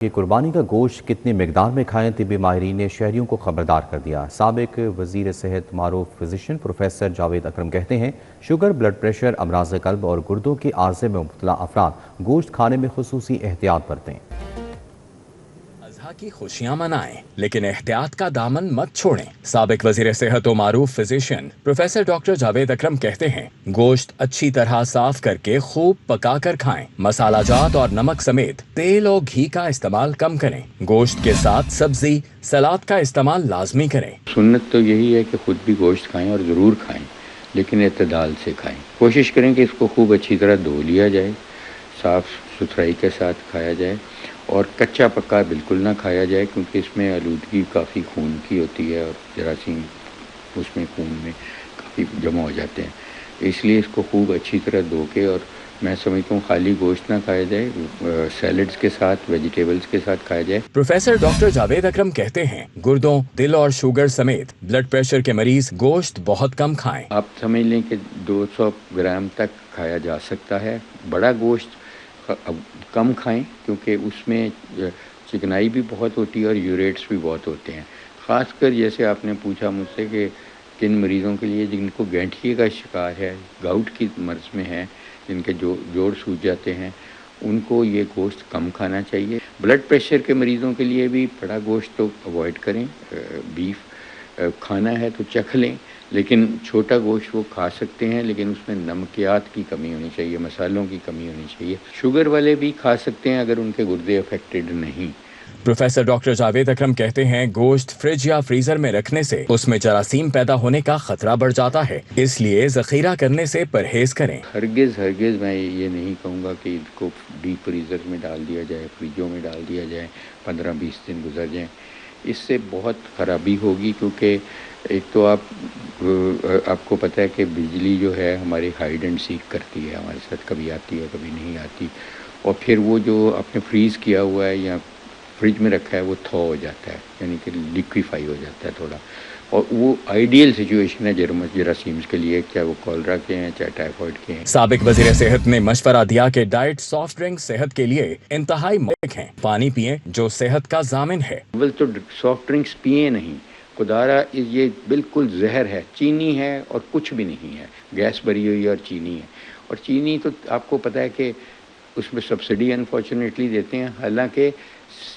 کہ قربانی کا گوشت کتنی مقدار میں کھائیں، طبی ماہرین نے شہریوں کو خبردار کر دیا۔ سابق وزیر صحت معروف فزیشین پروفیسر جاوید اکرم کہتے ہیں شوگر، بلڈ پریشر، امراض قلب اور گردوں کے عارضے میں مبتلا افراد گوشت کھانے میں خصوصی احتیاط برتیں۔ اضحیٰ کی خوشیاں منائیں لیکن احتیاط کا دامن مت چھوڑیں۔ سابق وزیر صحت و معروف فزیشین پروفیسر ڈاکٹر جاوید اکرم کہتے ہیں گوشت اچھی طرح صاف کر کے خوب پکا کر کھائیں، مسالہ جات اور نمک سمیت تیل اور گھی کا استعمال کم کریں، گوشت کے ساتھ سبزی، سلاد کا استعمال لازمی کریں۔ سنت تو یہی ہے کہ خود بھی گوشت کھائیں اور ضرور کھائیں، لیکن اعتدال سے کھائیں۔ کوشش کریں کہ اس کو خوب اچھی طرح دھو لیا جائے، صاف ستھرائی کے ساتھ کھایا جائے اور کچا پکا بالکل نہ کھایا جائے، کیونکہ اس میں آلودگی کافی خون کی ہوتی ہے اور جراثیم اس میں خون میں کافی جمع ہو جاتے ہیں۔ اس لیے اس کو خوب اچھی طرح دھو کے، اور میں سمجھتا ہوں خالی گوشت نہ کھایا جائے، سیلڈز کے ساتھ، ویجیٹیبلز کے ساتھ کھایا جائے۔ پروفیسر ڈاکٹر جاوید اکرم کہتے ہیں گردوں، دل اور شوگر سمیت بلڈ پریشر کے مریض گوشت بہت کم کھائیں۔ آپ سمجھ لیں کہ 200 گرام تک کھایا جا سکتا ہے۔ بڑا گوشت کم کھائیں کیونکہ اس میں چکنائی بھی بہت ہوتی ہے اور یوریٹس بھی بہت ہوتے ہیں۔ خاص کر جیسے آپ نے پوچھا مجھ سے کہ کن مریضوں کے لیے جن کو گینٹھیے کا شکار ہے، گاؤٹ کی مرض میں ہے، جن کے جوڑ سوج جاتے ہیں، ان کو یہ گوشت کم کھانا چاہیے۔ بلڈ پریشر کے مریضوں کے لیے بھی بڑا گوشت تو اوائڈ کریں، بیف کھانا ہے تو چکھ لیں، لیکن چھوٹا گوشت وہ کھا سکتے ہیں، لیکن اس میں نمکیات کی کمی ہونی چاہیے، مسالوں کی کمی ہونی چاہیے۔ شوگر والے بھی کھا سکتے ہیں اگر ان کے گردے افیکٹڈ نہیں۔ پروفیسر ڈاکٹر جاوید اکرم کہتے ہیں گوشت فریج یا فریزر میں رکھنے سے اس میں جراثیم پیدا ہونے کا خطرہ بڑھ جاتا ہے، اس لیے ذخیرہ کرنے سے پرہیز کریں۔ ہرگز میں یہ نہیں کہوں گا کہ اس کو ڈیپ فریزر میں ڈال دیا جائے، فریجوں میں ڈال دیا جائے، 15-20 دن گزر جائیں، اس سے بہت خرابی ہوگی، کیونکہ ایک تو آپ کو پتہ ہے کہ بجلی جو ہے ہماری ہائیڈ اینڈ سیک کرتی ہے، ہمارے ساتھ کبھی آتی ہے کبھی نہیں آتی، اور پھر وہ جو آپ نے فریز کیا ہوا ہے یا فریج میں رکھا ہے وہ تھو ہو جاتا ہے، یعنی کہ لیکویفائی ہو جاتا ہے تھوڑا، اور وہ آئیڈیل سچویشن ہے جراثیمز کے لیے، چاہے وہ کولرا کے ہیں چاہے ٹائیفائڈ کے ہیں۔ سابق وزیر صحت نے مشورہ دیا کہ ڈائٹ سافٹ ڈرنک صحت کے لیے انتہائی مفید ہیں، پانی پئیں جو صحت کا ضامن ہے۔ اول تو سافٹ ڈرنکس پئیں نہیں، خدارا یہ بالکل زہر ہے، چینی ہے اور کچھ بھی نہیں ہے، گیس بھری ہوئی اور چینی ہے، اور چینی تو آپ کو پتہ ہے کہ اس میں سبسڈی انفارچونیٹلی دیتے ہیں، حالانکہ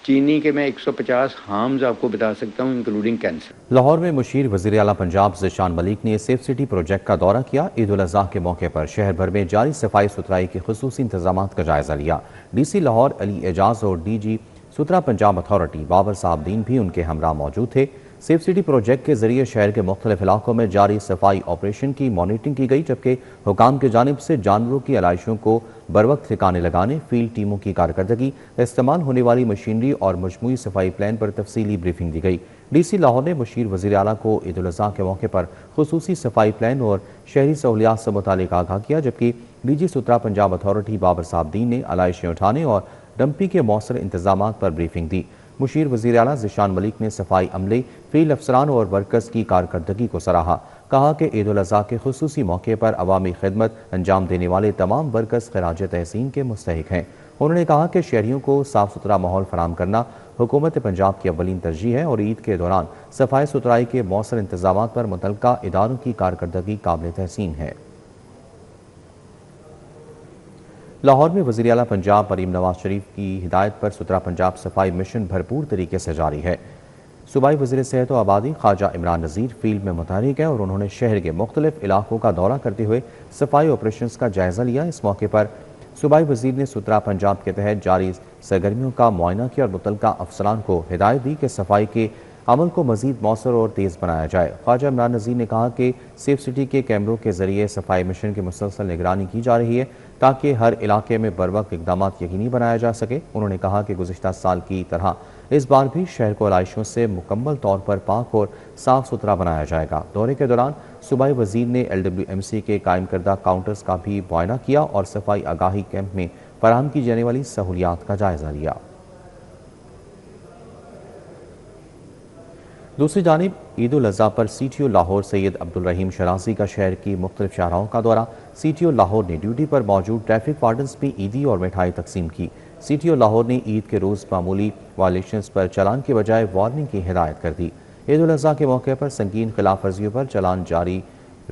چینی کے میں 150 ہارمز آپ کو بتا سکتا ہوں انکلوڈنگ کینسر۔ لاہور میں مشیر وزیر اعلیٰ پنجاب ذیشان ملک نے سیف سٹی پروجیکٹ کا دورہ کیا۔ عید الاضحیٰ کے موقع پر شہر بھر میں جاری صفائی ستھرائی کے خصوصی انتظامات کا جائزہ لیا۔ ڈی سی لاہور علی اعجاز اور D G Suthra Punjab authority Babar Sahib Din بھی ان کے ہمراہ موجود تھے۔ سیف سٹی پروجیکٹ کے ذریعے شہر کے مختلف علاقوں میں جاری صفائی آپریشن کی مانیٹرنگ کی گئی، جبکہ حکام کی جانب سے جانوروں کی علائشوں کو بروقت ٹھکانے لگانے، فیلڈ ٹیموں کی کارکردگی، استعمال ہونے والی مشینری اور مجموعی صفائی پلان پر تفصیلی بریفنگ دی گئی۔ ڈی سی لاہور نے مشیر وزیر اعلیٰ کو عید الاضحیٰ کے موقع پر خصوصی صفائی پلان اور شہری سہولیات سے متعلق آگاہ کیا، جبکہ D G Suthra Punjab authority Babar Sahib Din نے علائشیں اٹھانے اور ڈمپنگ کے مؤثر انتظامات پر بریفنگ دی۔ مشیر وزیر اعلیٰ ذیشان ملک نے صفائی عملے، فیلڈ افسران اور ورکرز کی کارکردگی کو سراہا۔ کہا کہ عید الاضحیٰ کے خصوصی موقع پر عوامی خدمت انجام دینے والے تمام ورکرز خراج تحسین کے مستحق ہیں۔ انہوں نے کہا کہ شہریوں کو صاف ستھرا ماحول فراہم کرنا حکومت پنجاب کی اولین ترجیح ہے اور عید کے دوران صفائی ستھرائی کے مؤثر انتظامات پر متعلقہ اداروں کی کارکردگی قابل تحسین ہے۔ لاہور میں وزیر اعلیٰ پنجاب مریم نواز شریف کی ہدایت پر سترا پنجاب صفائی مشن بھرپور طریقے سے جاری ہے۔ صوبائی وزیر صحت و آبادی خواجہ عمران نذیر فیلڈ میں متحرک ہیں اور انہوں نے شہر کے مختلف علاقوں کا دورہ کرتے ہوئے صفائی آپریشنز کا جائزہ لیا۔ اس موقع پر صوبائی وزیر نے سترا پنجاب کے تحت جاری سرگرمیوں کا معائنہ کیا اور متعلقہ افسران کو ہدایت دی کہ صفائی کے عمل کو مزید مؤثر اور تیز بنایا جائے۔ خواجہ عمران نذیر نے کہا کہ سیف سٹی کے کیمروں کے ذریعے صفائی مشن کی مسلسل نگرانی کی جا رہی ہے تاکہ ہر علاقے میں بروقت اقدامات یقینی بنایا جا سکے۔ انہوں نے کہا کہ گزشتہ سال کی طرح اس بار بھی شہر کو علائشوں سے مکمل طور پر پاک اور صاف ستھرا بنایا جائے گا۔ دورے کے دوران صوبائی وزیر نے LWMC کے قائم کردہ کاؤنٹرز کا بھی معائنہ کیا اور صفائی آگاہی کیمپ میں فراہم کی جانے والی سہولیات کا جائزہ لیا۔ دوسری جانب عید الاضحیٰ پر سی ٹی او لاہور سید عبدالرحیم شرازی کا شہر کی مختلف شاہراہوں کا دورہ۔ سی ٹی او لاہور نے ڈیوٹی پر موجود ٹریفک وارڈنز بھی عیدی اور مٹھائی تقسیم کی۔ سی ٹی او لاہور نے عید کے روز معمولی وائلیشنز پر چلان کے بجائے وارننگ کی ہدایت کر دی۔ عید الاضحیٰ کے موقع پر سنگین خلاف ورزیوں پر چلان جاری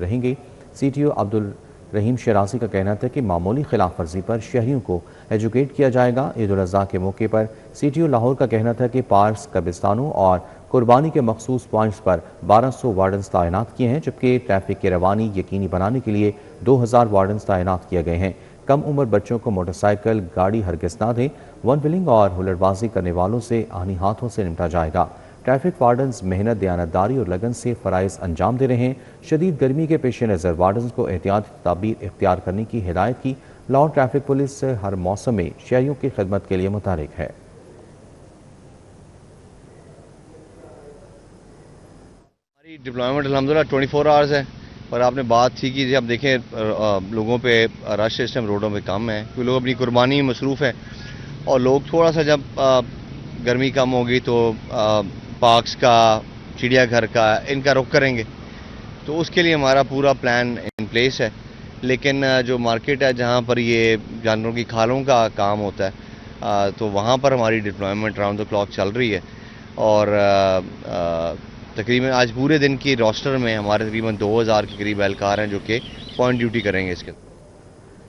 رہیں گے۔ C T O Abdul Rahim Shirazi کا کہنا تھا کہ معمولی خلاف ورزی پر شہریوں کو ایجوکیٹ کیا جائے گا۔ عید الاضحیٰ کے موقع پر سی ٹی او لاہور کا کہنا تھا کہ پارکس، قبرستانوں اور قربانی کے مخصوص پوائنٹس پر 1200 وارڈنز تعینات کیے ہیں، جبکہ ٹریفک کی روانی یقینی بنانے کے لیے 2000 وارڈنز تعینات کیے گئے ہیں۔ کم عمر بچوں کو موٹر سائیکل گاڑی ہرگز نہ دیں۔ ون ویلنگ اور ہلڑ بازی کرنے والوں سے آہنی ہاتھوں سے نمٹا جائے گا۔ ٹریفک وارڈنز محنت، دیانتداری اور لگن سے فرائض انجام دے رہے ہیں۔ شدید گرمی کے پیش نظر وارڈنز کو احتیاطی تدابیر اختیار کرنے کی ہدایت کی۔ لاہور ٹریفک پولیس ہر موسم میں شہریوں کی خدمت کے لیے متحرک ہے۔ ہماری ڈپلائمنٹ الحمدللہ 24 آورز ہے، اور آپ نے بات تھی کہ جب دیکھیں لوگوں پہ رش اس ٹائم روڈوں پہ کم ہے کیونکہ لوگ اپنی قربانی میں مصروف ہیں، اور لوگ تھوڑا سا جب گرمی کم ہوگی تو پارکس کا، چڑیا گھر کا، ان کا رخ کریں گے، تو اس کے لیے ہمارا پورا پلان ان پلیس ہے۔ لیکن جو مارکیٹ ہے جہاں پر یہ جانوروں کی کھالوں کا کام ہوتا ہے تو وہاں پر ہماری ڈپلائمنٹ راؤنڈ دا کلاک چل رہی ہے، اور تقریباً آج پورے دن کی روسٹر میں ہمارے تقریباً 2000 کے قریب اہلکار ہیں جو کہ پوائنٹ ڈیوٹی کریں گے اس کے۔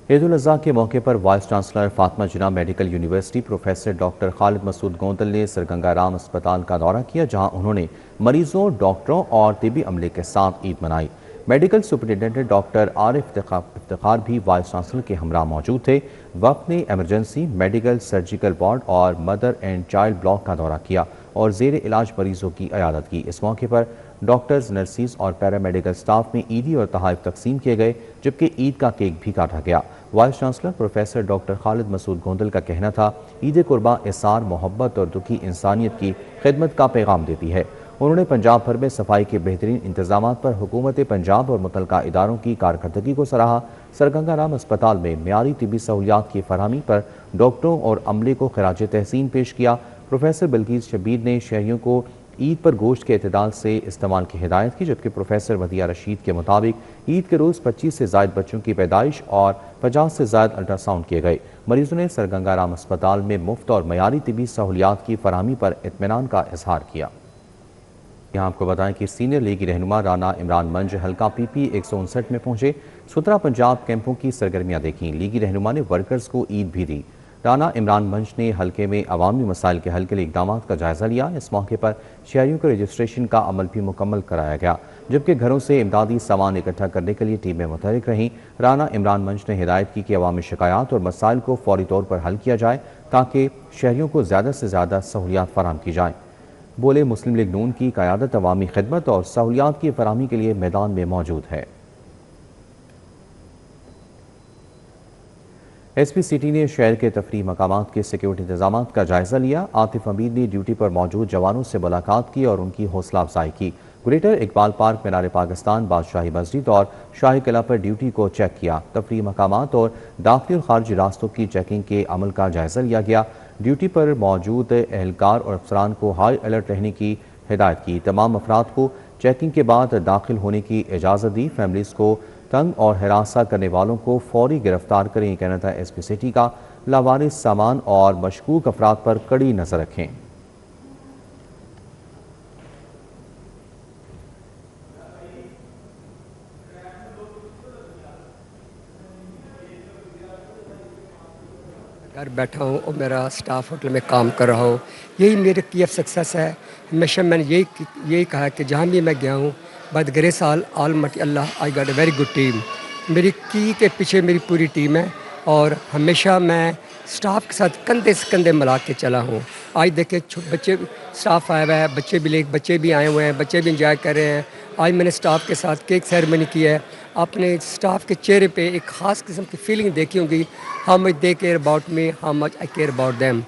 عید الاضحیٰ کے موقع پر وائس چانسلر فاطمہ جناح میڈیکل یونیورسٹی پروفیسر ڈاکٹر خالد مسعود گوندل نے سرگنگا رام اسپتال کا دورہ کیا، جہاں انہوں نے مریضوں، ڈاکٹروں اور طبی عملے کے ساتھ عید منائی۔ میڈیکل سپرنٹینڈنٹ ڈاکٹر عارف افتخار بھی وائس چانسلر کے ہمراہ موجود تھے۔ وفد نے ایمرجنسی، میڈیکل، سرجیکل وارڈ اور مدر اینڈ چائلڈ بلاک کا دورہ کیا اور زیر علاج مریضوں کی عیادت کی۔ اس موقع پر ڈاکٹرز، نرسز اور پیرامیڈیکل سٹاف میں عیدی اور تحائف تقسیم کیے گئے، جبکہ عید کا کیک بھی کاٹا گیا۔ وائس چانسلر پروفیسر ڈاکٹر خالد مسعود گوندل کا کہنا تھا، عید قرباں احسان، محبت اور دکھی انسانیت کی خدمت کا پیغام دیتی ہے۔ انہوں نے پنجاب بھر میں صفائی کے بہترین انتظامات پر حکومت پنجاب اور متعلقہ اداروں کی کارکردگی کو سراہا۔ سرگنگا رام اسپتال میں معیاری طبی سہولیات کی فراہمی پر ڈاکٹروں اور عملے کو خراج تحسین پیش کیا۔ پروفیسر بلقیس شبیر نے شہریوں کو عید پر گوشت کے اعتدال سے استعمال کی ہدایت کی، جبکہ پروفیسر ودیع رشید کے مطابق عید کے روز 25 سے زائد بچوں کی پیدائش اور 50 سے زائد الٹرا ساؤنڈ کیے گئے۔ مریضوں نے سرگنگا رام اسپتال میں مفت اور معیاری طبی سہولیات کی فراہمی پر اطمینان کا اظہار کیا۔ یہاں آپ کو بتائیں کہ سینئر لیگی رہنما رانا عمران منج حلقہ پی پی 159 میں پہنچے۔ 17 پنجاب کیمپوں کی سرگرمیاں دیکھیں۔ لیگی رہنما نے ورکرز کو عید بھی دی۔ رانا عمران منج نے حلقے میں عوامی مسائل کے حل کے لیے اقدامات کا جائزہ لیا۔ اس موقع پر شہریوں کے رجسٹریشن کا عمل بھی مکمل کرایا گیا، جبکہ گھروں سے امدادی سامان اکٹھا کرنے کے لیے ٹیمیں متحرک رہیں۔ رانا عمران منج نے ہدایت کی کہ عوامی شکایات اور مسائل کو فوری طور پر حل کیا جائے تاکہ شہریوں کو زیادہ سے زیادہ سہولیات فراہم کی جائیں۔ بولے، مسلم لیگ نون کی قیادت عوامی خدمت اور سہولیات کی فراہمی کے لیے میدان میں موجود ہے۔ ایس پی سٹی نے شہر کے تفریح مقامات کے سیکیورٹی انتظامات کا جائزہ لیا۔ عاطف امیر نے ڈیوٹی پر موجود جوانوں سے ملاقات کی اور ان کی حوصلہ افزائی کی۔ گریٹر اقبال پارک، مینار پاکستان، بادشاہی مسجد اور شاہی قلعہ پر ڈیوٹی کو چیک کیا۔ تفریح مقامات اور داخلی اور خارجی راستوں کی چیکنگ کے عمل کا جائزہ لیا گیا۔ ڈیوٹی پر موجود اہلکار اور افسران کو ہائی الرٹ رہنے کی ہدایت کی۔ تمام افراد کو چیکنگ کے بعد داخل ہونے کی اجازت دی۔ فیملیز کو تنگ اور ہراساں کرنے والوں کو فوری گرفتار کریں، یہ کہنا تھا ایس پی سٹی کا۔ لاوارث سامان اور مشکوک افراد پر کڑی نظر رکھیں۔ گھر بیٹھا ہوں اور میرا سٹاف ہوٹل میں کام کر رہا ہوں، یہی میرے کی آف سکسیس ہے۔ ہمیشہ میں نے یہی کہا کہ جہاں بھی میں گیا ہوں، by the grace almighty Allah, I got a very good team. میری کی کے پیچھے میری پوری ٹیم ہے، اور ہمیشہ میں سٹاف کے ساتھ کندھے سے کندھے ملا کے چلا ہوں۔ آج دیکھیں بچے سٹاف آیا ہوا ہے، بچے بھی آئے ہوئے ہیں، بچے بھی انجوائے کر رہے ہیں۔ آج میں نے سٹاف کے ساتھ کیک سیریمنی کی ہے۔ آپ نے سٹاف کے چہرے پہ ایک خاص قسم کی فیلنگ دیکھی ہوگی، how much they care about me, how much I care about them.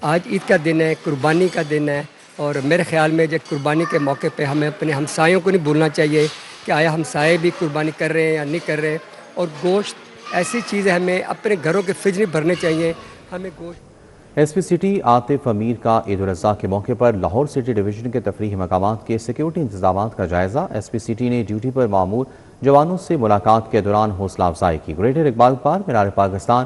آج عید کا دن ہے، قربانی کا دن ہے، اور میرے خیال میں جب قربانی کے موقع پہ ہمیں اپنے ہمسایوں کو نہیں بھولنا چاہیے کہ آیا ہمسائے بھی قربانی کر رہے ہیں یا نہیں کر رہے۔ اور گوشت ایسی چیز ہے، ہمیں اپنے گھروں کے فریج نہیں بھرنے چاہیے، ہمیں گوشت۔ ایس پی سٹی عاطف امیر کا عید الاضحیٰ کے موقع پر لاہور سٹی ڈویژن کے تفریحی مقامات کے سیکیورٹی انتظامات کا جائزہ۔ ایس پی سٹی نے ڈیوٹی پر مامور جوانوں سے ملاقات کے دوران حوصلہ افزائی کی۔ گریٹر اقبال پارک، مینار پاکستان،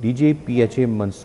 DG PHA